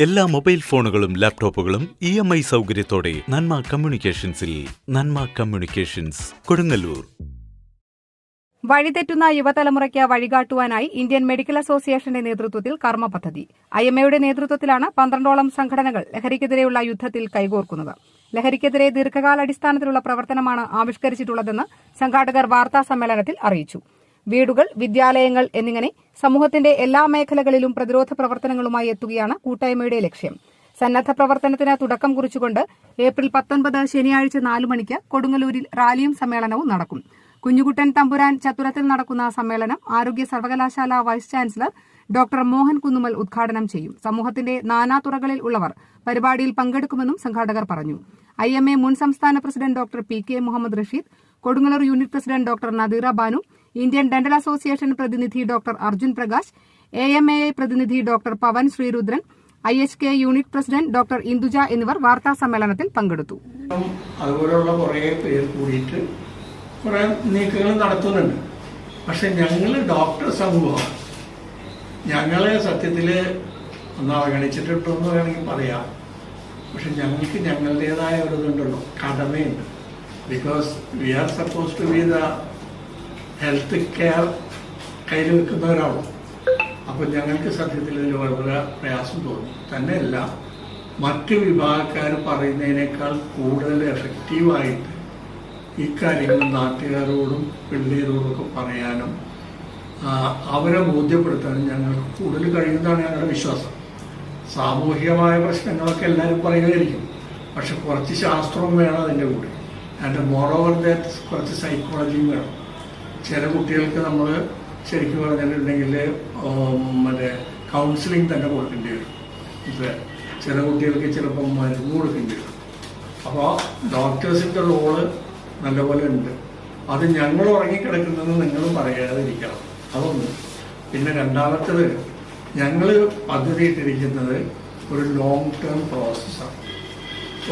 എല്ലാ മൊബൈൽ ഫോണുകളും ലാപ്ടോപ്പുകളും EMI സൗകര്യത്തോടെ നന്മ കമ്മ്യൂണിക്കേഷൻസിൽ. നന്മ കമ്മ്യൂണിക്കേഷൻസ്, കൊടുങ്ങല്ലൂർ. വഴിതെറ്റുന്ന യുവതലമുറയ്ക്ക് വഴികാട്ടുവാനായി ഇന്ത്യൻ മെഡിക്കൽ അസോസിയേഷന്റെ നേതൃത്വത്തിൽ കർമ്മ പദ്ധതി. IMAയുടെ നേതൃത്വത്തിലാണ് 12ഓളം സംഘടനകൾ ലഹരിക്കെതിരെയുള്ള യുദ്ധത്തിൽ കൈകോർക്കുന്നത്. ലഹരിക്കെതിരെ ദീർഘകാലാടിസ്ഥാനത്തിലുള്ള പ്രവർത്തനമാണ് ആവിഷ്കരിച്ചിട്ടുള്ളതെന്ന് സംഘാടകർ വാർത്താസമ്മേളനത്തിൽ അറിയിച്ചു. വീടുകൾ, വിദ്യാലയങ്ങൾ എന്നിങ്ങനെ സമൂഹത്തിന്റെ എല്ലാ മേഖലകളിലും പ്രതിരോധ പ്രവർത്തനങ്ങളുമായി എത്തുകയാണ് കൂട്ടായ്മയുടെ ലക്ഷ്യം. സന്നദ്ധ പ്രവർത്തനത്തിന് തുടക്കം കുറിച്ചുകൊണ്ട് ഏപ്രിൽ 19 ശനിയാഴ്ച 4 മണിക്ക് കൊടുങ്ങല്ലൂരിൽ റാലിയും സമ്മേളനവും നടക്കും. കുഞ്ഞുകുട്ടൻ തമ്പുരാൻ ചത്തുരത്തിൽ നടക്കുന്ന സമ്മേളനം ആരോഗ്യ സർവകലാശാല vice chancellor doctor Mohan Kunnumal ഉദ്ഘാടനം ചെയ്യും. സമൂഹത്തിന്റെ നാനാതുറകളിൽ ഉള്ളവർ പരിപാടിയിൽ പങ്കെടുക്കുമെന്നും സംഘാടകർ പറഞ്ഞു. IMA മുൻ സംസ്ഥാന president doctor PK Muhammad Rasheed, Kodungallur unit president doctor Nadeera Banu, Indian dental association പ്രതിനിധി ഡോക്ടർ അർജുൻ പ്രകാശ്, AMAI പ്രതിനിധി doctor Pavan Sreerudran, IHK unit president doctor Induja എന്നിവർ വാർത്താ സമ്മേളനത്തിൽ പങ്കെടുത്തു. അതുപോലെയുള്ള കുറേ പേർ കൂടിയിട്ട് കുറേ നീക്കങ്ങൾ നടത്തുന്നുണ്ട്. പക്ഷെ ഞങ്ങൾ ഡോക്ടർ സമൂഹം ഞങ്ങളെ സത്യത്തിൽ ഒന്ന് അവഗണിച്ചിട്ടുണ്ടെന്ന് വേണമെങ്കിൽ പറയാം. പക്ഷെ ഞങ്ങൾക്ക് ഞങ്ങളുടേതായ ഒരു ഇതുണ്ടല്ലോ, കടമയുണ്ട്. Because we are suppose to be the health care കയ്യിൽ വെക്കുന്നവരാണ്. അപ്പോൾ ഞങ്ങൾക്ക് സത്യത്തിൽ ഇതിൽ വളരെ പ്രയാസം തോന്നി. തന്നെയല്ല, മറ്റ് വിഭാഗക്കാർ പറയുന്നതിനേക്കാൾ കൂടുതൽ എഫക്റ്റീവായിട്ട് ഈ കാര്യങ്ങൾ നാട്ടുകാരോടും പിള്ളേരോടൊക്കെ പറയാനും അവരെ ബോധ്യപ്പെടുത്താനും ഞങ്ങൾക്ക് കൂടുതൽ കഴിയുന്നതാണ് ഞങ്ങളുടെ വിശ്വാസം. സാമൂഹികമായ പ്രശ്നങ്ങളൊക്കെ എല്ലാവരും പറയുമായിരിക്കും, പക്ഷെ കുറച്ച് ശാസ്ത്രവും വേണം അതിൻ്റെ കൂടെ. ആൻഡ് മോറോവർ ദാറ്റ് കുറച്ച് സൈക്കോളജിയും വേണം. ചില കുട്ടികൾക്ക് നമ്മൾ ശരിക്കും പറഞ്ഞിട്ടുണ്ടെങ്കിൽ മറ്റേ കൗൺസിലിംഗ് തന്നെ കൊടുക്കേണ്ടി വരും. ചില കുട്ടികൾക്ക് ചിലപ്പോൾ മരുന്ന് കൊടുക്കേണ്ടി വരും. അപ്പോൾ ഡോക്ടേഴ്സിൻ്റെ റോള് നല്ലപോലെ ഉണ്ട്. അത് ഞങ്ങൾ ഉറങ്ങിക്കിടക്കുന്നത് നിങ്ങൾ പറയാതിരിക്കണം. അതൊന്ന്. പിന്നെ രണ്ടാമത്തേത്, ഞങ്ങൾ പദ്ധതി ഇട്ടിരിക്കുന്നത് ഒരു ലോങ് ടേം പ്രോസസ്സാണ്.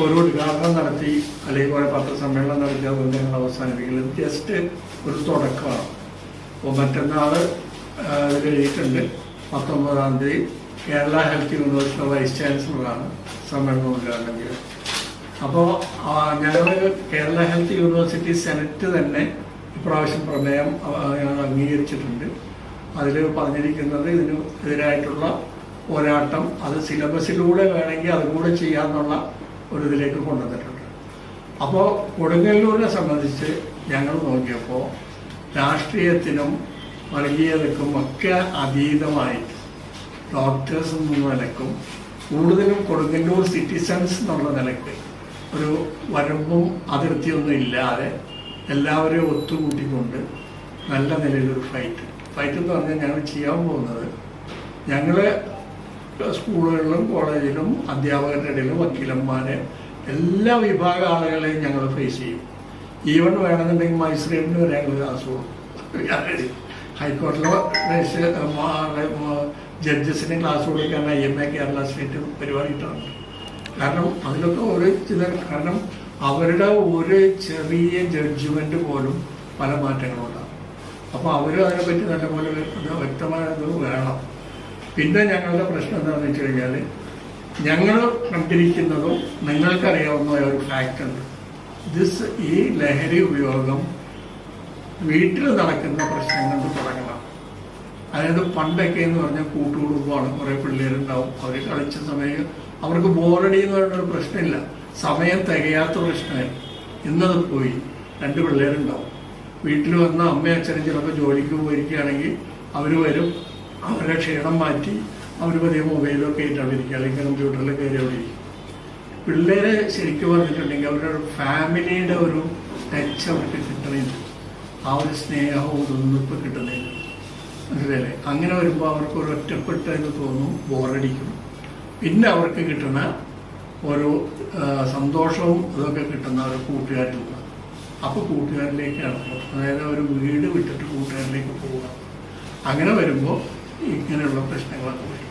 ഒരു ഉദ്ഘാടനം നടത്തി അല്ലെങ്കിൽ കുറേ പത്രസമ്മേളനം നടത്തി അതുകൊണ്ട് ഞങ്ങൾ അവസാനിപ്പിക്കുന്നത് ജസ്റ്റ് ഒരു തുടക്കമാണ്. അപ്പോൾ മറ്റന്നാൾ ഇതിൽ എഴുതിയിട്ടുണ്ട് 19-ാം തീയതി കേരള ഹെൽത്ത് യൂണിവേഴ്സിറ്റി വൈസ് ചാൻസലറാണ് സമ്മേളനം ഉദ്ഘാടനം ചെയ്തത്. അപ്പോൾ ഞങ്ങൾ കേരള ഹെൽത്ത് യൂണിവേഴ്സിറ്റി സെനറ്റ് തന്നെ ഇപ്രാവശ്യം പ്രമേയം അംഗീകരിച്ചിട്ടുണ്ട്. അതിൽ പറഞ്ഞിരിക്കുന്നത് ഇതിന് എതിരായിട്ടുള്ള പോരാട്ടം അത് സിലബസിലൂടെ വേണമെങ്കിൽ അതുകൂടെ ചെയ്യാമെന്നുള്ള ഒരു ഇതിലേക്ക് കൊണ്ടുവന്നിട്ടുണ്ട്. അപ്പോൾ കൊടുങ്ങല്ലൂരിനെ സംബന്ധിച്ച് ഞങ്ങൾ നോക്കിയപ്പോൾ രാഷ്ട്രീയത്തിനും വർഗീയതയ്ക്കും ഒക്കെ അതീതമായിട്ട് ഡോക്ടേഴ്സ് എന്ന നിലക്കും കൂടുതലും കൊടുങ്ങല്ലൂർ സിറ്റിസൺസ് എന്നുള്ള നിലയ്ക്ക് ഒരു വരമ്പും അതിർത്തിയൊന്നും ഇല്ലാതെ എല്ലാവരെയും ഒത്തുകൂട്ടിക്കൊണ്ട് നല്ല നിലയിലൊരു ഫൈറ്റ് എന്ന് പറഞ്ഞാൽ ഞങ്ങൾ ചെയ്യാൻ പോകുന്നത്, ഞങ്ങൾ സ്കൂളുകളിലും കോളേജിലും അധ്യാപകരുടെ ഇടയിലും വക്കീലന്മാരെ എല്ലാ വിഭാഗ ആളുകളെയും ഞങ്ങൾ ഫേസ് ചെയ്യും. ഈവൻ വേണമെന്നുണ്ടെങ്കിൽ മജിസ്ട്രേറ്റിന് വരെ ഞങ്ങൾ ക്ലാസ് കൊടുക്കും. ഹൈക്കോടതിയിലെ ജഡ്ജസിന് ക്ലാസ് കൊടുക്കാൻ IMA കേരള സ്റ്റേറ്റ് പരിപാടിയിട്ടുണ്ട്. കാരണം അതിലൊക്കെ കാരണം അവരുടെ ഒരു ചെറിയ ജഡ്ജ്മെന്റ് പോലും പല മാറ്റങ്ങളുണ്ടാകും. അപ്പോൾ അവർ അതിനെപ്പറ്റി നല്ലപോലെ വ്യക്തമായത് വേണം. പിന്നെ ഞങ്ങളുടെ പ്രശ്നം എന്താണെന്ന് വെച്ച് കഴിഞ്ഞാൽ, ഞങ്ങൾ കണ്ടിരിക്കുന്നതും നിങ്ങൾക്കറിയാവുന്ന ഒരു ഫാക്റ്റ് ഉണ്ട്. ഈ ലഹരി ഉപയോഗം വീട്ടിൽ നടക്കുന്ന പ്രശ്നം കൊണ്ട് തുടങ്ങണം. അതായത് പണ്ടൊക്കെ എന്ന് പറഞ്ഞാൽ കൂട്ടുകുടുംബമാണ്, കുറേ പിള്ളേരുണ്ടാവും, അവർ കളിച്ച സമയം അവർക്ക് ബോറടി എന്ന് പറയുന്നൊരു പ്രശ്നമില്ല, സമയം തികയാത്ത പ്രശ്നമായിരുന്നു. ഇന്നത് പോയി 2 പിള്ളേരുണ്ടാവും, വീട്ടിൽ വന്ന അമ്മയും അച്ഛനും ചിലപ്പോൾ ജോലിക്ക് പോയിരിക്കുകയാണെങ്കിൽ അവർ വരും, അവരുടെ ക്ഷീണം മാറ്റി അവർ പതിയെ മൊബൈലൊക്കെ ആയിട്ട് അവിടെ ഇരിക്കുക, അല്ലെങ്കിൽ കമ്പ്യൂട്ടറിൽ കയറി അവിടെ ഇരിക്കും. പിള്ളേരെ ശരിക്കും പറഞ്ഞിട്ടുണ്ടെങ്കിൽ അവരുടെ ഫാമിലിയുടെ ഒരു ടച്ച് അവർക്ക് കിട്ടുന്നില്ല, ആ ഒരു സ്നേഹവും ഇതൊന്നും ഇപ്പോൾ കിട്ടുന്നില്ല. മനസ്സിലല്ലേ? അങ്ങനെ വരുമ്പോൾ അവർക്ക് ഒരു ഒറ്റപ്പെട്ടെന്ന് തോന്നും, ബോറടിക്കും. പിന്നെ അവർക്ക് കിട്ടുന്ന ഒരു സന്തോഷവും ഇതൊക്കെ കിട്ടുന്ന ഒരു കൂട്ടുകാരില്ല. അപ്പോൾ കൂട്ടുകാരിലേക്കാണ്, അതായത് ഒരു വീട് വിട്ടിട്ട് കൂട്ടുകാരിലേക്ക് പോവുക. അങ്ങനെ വരുമ്പോൾ ഇങ്ങനെയുള്ള പ്രശ്നങ്ങളൊക്കെ വരും.